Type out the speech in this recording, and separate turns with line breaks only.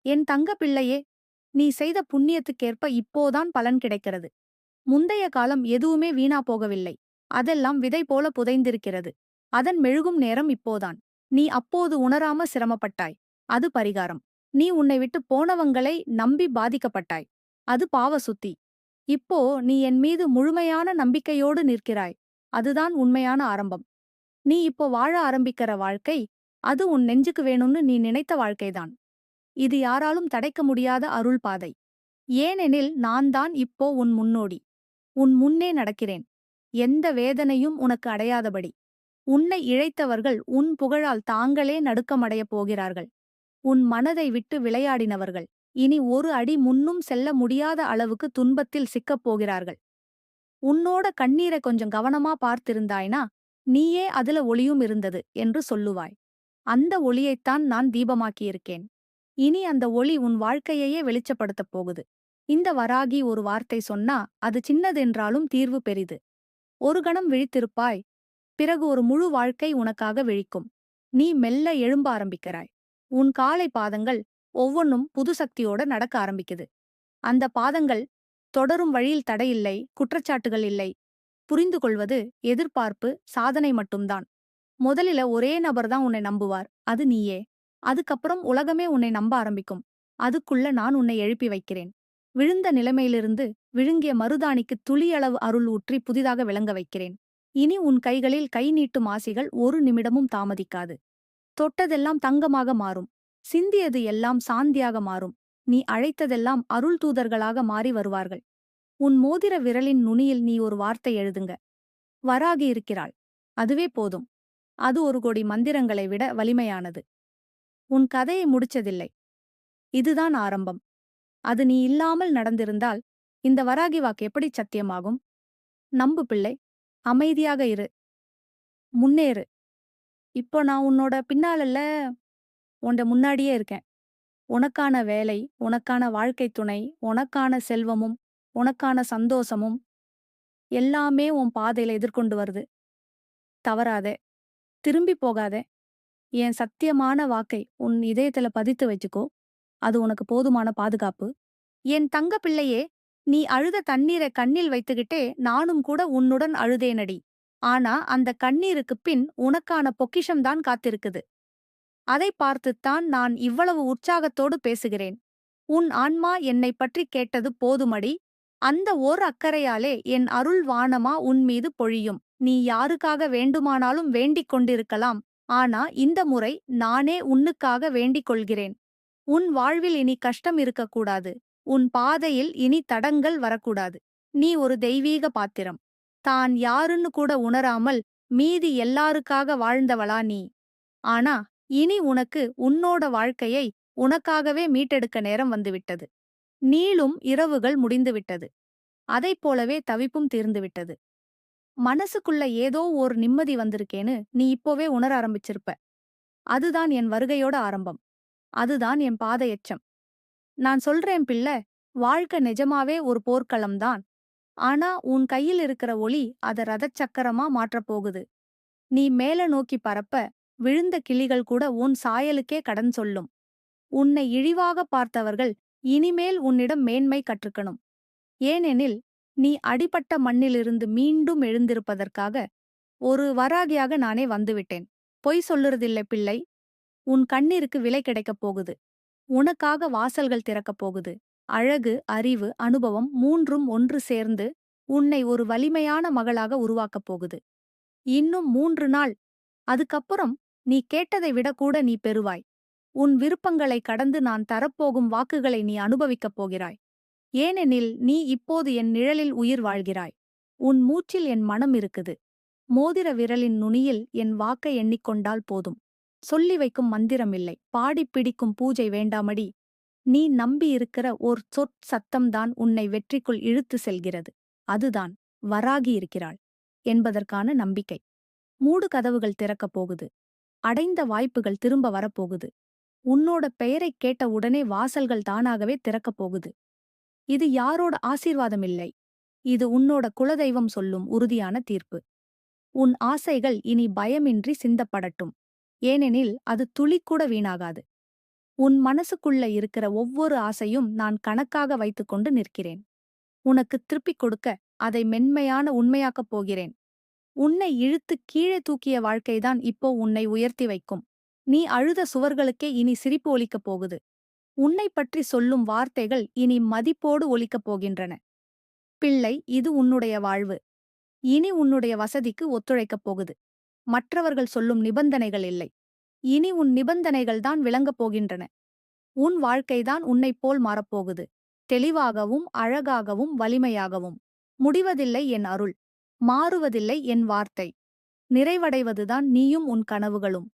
என் தங்க பிள்ளையே, நீ செய்த புண்ணியத்துக்கேற்ப இப்போதான் பலன் கிடைக்கிறது. முந்தைய காலம் எதுவுமே வீணா போகவில்லை. அதெல்லாம் விதை போல புதைந்திருக்கிறது. அதன் மெழுகும் நேரம் இப்போதான். நீ அப்போது உணராம சிரமப்பட்டாய். அது பரிகாரம். நீ உன்னை விட்டு போனவங்களை நம்பி பாதிக்கப்பட்டாய். அது பாவ சுத்தி. இப்போ நீ என் மீது முழுமையான நம்பிக்கையோடு நிற்கிறாய். அதுதான் உண்மையான ஆரம்பம். நீ இப்போ வாழ ஆரம்பிக்கிற வாழ்க்கை, அது உன் நெஞ்சுக்கு வேணும்னு நீ நினைத்த வாழ்க்கைதான். இது யாராலும் தடைக்க முடியாத அருள் பாதை. ஏனெனில் நான் தான் இப்போ உன் முன்னோடி. உன் முன்னே நடக்கிறேன். எந்த வேதனையும் உனக்கு அடையாதபடி. உன்னை இழைத்தவர்கள் உன் புகழால் தாங்களே நடுக்கமடையப் போகிறார்கள். உன் மனதை விட்டு விளையாடினவர்கள் இனி ஒரு அடி முன்னும் செல்ல முடியாத அளவுக்கு துன்பத்தில் சிக்கப் போகிறார்கள். உன்னோட கண்ணீரை கொஞ்சம் கவனமா பார்த்திருந்தாய்னா, நீயே அதுல ஒளியும் இருந்தது என்று சொல்லுவாய். அந்த ஒளியைத்தான் நான் தீபமாக்கியிருக்கேன். இனி அந்த ஒளி உன் வாழ்க்கையையே வெளிச்சப்படுத்தப் போகுது. இந்த வராகி ஒரு வார்த்தை சொன்னா, அது சின்னதென்றாலும் தீர்வு பெரிது. ஒரு கணம் விழித்திருப்பாய், பிறகு ஒரு முழு வாழ்க்கை உனக்காக விழிக்கும். நீ மெல்ல எழும்ப ஆரம்பிக்கிறாய். உன் காலை பாதங்கள் ஒவ்வொன்னும் புது சக்தியோட நடக்க ஆரம்பிக்குது. அந்த பாதங்கள் தொடரும் வழியில் தடையில்லை, குற்றச்சாட்டுகள் இல்லை. புரிந்து கொள்வது, எதிர்பார்ப்பு, சாதனை மட்டும்தான். முதலில ஒரே நபர்தான் உன்னை நம்புவார், அது நீயே. அதுக்கப்புறம் உலகமே உன்னை நம்ப ஆரம்பிக்கும். அதுக்குள்ள நான் உன்னை எழுப்பி வைக்கிறேன். விழுந்த நிலைமையிலிருந்து விழுங்கிய மருதாணிக்கு துளியளவு அருள் ஊற்றி புதிதாக விளங்க வைக்கிறேன். இனி உன் கைகளில் கை நீட்டும் ஆசிகள் ஒரு நிமிடமும் தாமதிக்காது. தொட்டதெல்லாம் தங்கமாக மாறும். சிந்தியது எல்லாம் சாந்தியாக மாறும். நீ அழைத்ததெல்லாம் அருள் தூதர்களாக மாறி வருவார்கள். உன் மோதிர விரலின் நுனியில் நீ ஒரு வார்த்தை எழுதுங்க. வராகி இருக்கிறாள். அதுவே போதும். அது ஒரு கோடி மந்திரங்களை விட வலிமையானது. உன் கதையை முடிச்சதில்லை. இதுதான் ஆரம்பம். அது நீ இல்லாமல் நடந்திருந்தால் இந்த வராகி வாக்கு எப்படி சத்தியமாகும்? நம்பு பிள்ளை. அமைதியாக இரு. முன்னேறு. இப்போ நான் உன்னோட பின்னாலல்ல, உன்ட முன்னாடியே இருக்கேன். உனக்கான வேலை, உனக்கான வாழ்க்கைத் துணை, உனக்கான செல்வமும், உனக்கான சந்தோஷமும் எல்லாமே உன் பாதையில எதிர்கொண்டு வருது. தவறாதே. திரும்பி போகாதே. என் சத்தியமான வாக்கை உன் இதயத்துல பதித்து வச்சுக்கோ. அது உனக்கு போதுமான பாதுகாப்பு. என் தங்க பிள்ளையே, நீ அழுத தண்ணீரை கண்ணில் வைத்துக்கிட்டே நானும் கூட உன்னுடன் அழுதேனடி. ஆனா அந்த கண்ணீருக்குப் பின் உனக்கான பொக்கிஷம்தான் காத்திருக்குது. அதை பார்த்துத்தான் நான் இவ்வளவு உற்சாகத்தோடு பேசுகிறேன். உன் ஆன்மா என்னைப் பற்றி கேட்டது போதுமடி. அந்த ஓர் அக்கறையாலே என் அருள் வானமா உன் மீது பொழியும். நீ யாருக்காக வேண்டுமானாலும் வேண்டிக் கொண்டிருக்கலாம். ஆனா இந்த முறை நானே உன்னுக்காக வேண்டிக் கொள்கிறேன். உன் வாழ்வில் இனி கஷ்டம் இருக்கக்கூடாது. உன் பாதையில் இனி தடங்கள் வரக்கூடாது. நீ ஒரு தெய்வீக பாத்திரம். தான் யாருன்னு கூட உணராமல் மீதி எல்லாருக்காக வாழ்ந்தவளா நீ. ஆனா இனி உனக்கு உன்னோட வாழ்க்கையை உனக்காகவே மீட்டெடுக்க நேரம் வந்துவிட்டது. நீளும் இரவுகள் முடிந்துவிட்டது. அதைப் போலவே தவிப்பும் தீர்ந்துவிட்டது. மனசுக்குள்ள ஏதோ ஓர் நிம்மதி வந்திருக்கேன்னு நீ இப்போவே உணர ஆரம்பிச்சிருப்ப. அதுதான் என் வருகையோட ஆரம்பம். அதுதான் என் பாத எச்சம். நான் சொல்றேன் பிள்ள, வாழ்க்கை நிஜமாவே ஒரு போர்க்களம்தான். ஆனா உன் கையில் இருக்கிற ஒளி அத ரதச் சக்கரமா மாற்றப் போகுது. நீ மேல நோக்கி பறப்ப, விழுந்த கிளிகள் கூட உன் சாயலுக்கே கடன் சொல்லும். உன்னை இழிவாக பார்த்தவர்கள் இனிமேல் உன்னிடம் மேன்மை கற்றுக்கணும். ஏனெனில் நீ அடிபட்ட மண்ணிலிருந்து மீண்டும் எழுந்திருப்பதற்காக ஒரு வராகியாக நானே வந்துவிட்டேன். பொய் சொல்லுறதில்லை பிள்ளை. உன் கண்ணீருக்கு விலை கிடைக்கப் போகுது. உனக்காக வாசல்கள் திறக்கப் போகுது. அழகு, அறிவு, அனுபவம் மூன்றும் ஒன்று சேர்ந்து உன்னை ஒரு வலிமையான மகளாக உருவாக்கப் போகுது. இன்னும் 3 நாள். அதுக்கப்புறம் நீ கேட்டதை விட கூட நீ பெறுவாய். உன் விருப்பங்களை கடந்து நான் தரப்போகும் வாக்குகளை நீ அனுபவிக்கப் போகிறாய். ஏனெனில் நீ இப்போது என் நிழலில் உயிர் வாழ்கிறாய். உன் மூச்சில் என் மனம் இருக்குது. மோதிர விரலின் நுனியில் என் வாக்கை எண்ணிக்கொண்டால் போதும். சொல்லி வைக்கும் மந்திரமில்லை. பாடிப் பிடிக்கும் பூஜை வேண்டாமடி. நீ நம்பியிருக்கிற ஓர் சத்தம்தான் உன்னை வெற்றிக்குள் இழுத்து செல்கிறது. அதுதான் வராகி இருக்கிறாள் என்பதற்கான நம்பிக்கை. மூடு கதவுகள் திறக்கப் போகுது. அடைந்த வாய்ப்புகள் திரும்ப வரப்போகுது. உன்னோட பெயரைக் கேட்ட உடனே வாசல்கள் தானாகவே திறக்கப் போகுது. இது யாரோட ஆசீர்வாதம் இல்லை. இது உன்னோட குலதெய்வம் சொல்லும் உறுதியான தீர்ப்பு. உன் ஆசைகள் இனி பயமின்றி சிந்தப்படட்டும். ஏனெனில் அது துளிக்கூட வீணாகாது. உன் மனசுக்குள்ள இருக்கிற ஒவ்வொரு ஆசையும் நான் கணக்காக வைத்துக்கொண்டு நிற்கிறேன். உனக்கு திருப்பிக் கொடுக்க அதை மென்மையான உண்மையாக்கப் போகிறேன். உன்னை இழுத்து கீழே தூக்கிய வாழ்க்கைதான் இப்போ உன்னை உயர்த்தி வைக்கும். நீ அழுத சுவர்களுக்கே இனி சிரிப்பு ஒலிக்கப் போகுது. உன்னை பற்றி சொல்லும் வார்த்தைகள் இனி மதிப்போடு ஒலிக்கப் போகின்றன. பிள்ளை, இது உன்னுடைய வாழ்வு. இனி உன்னுடைய வசதிக்கு ஒத்துழைக்கப் போகுது. மற்றவர்கள் சொல்லும் நிபந்தனைகள் இல்லை. இனி உன் நிபந்தனைகள்தான் விளங்கப் போகின்றன. உன் வாழ்க்கைதான் உன்னைப் போல் மாறப்போகுது. தெளிவாகவும் அழகாகவும் வலிமையாகவும். முடிவதில்லை என் அருள். மாறுவதில்லை என் வார்த்தை. நிறைவடைவதுதான் நீயும் உன் கனவுகளும்.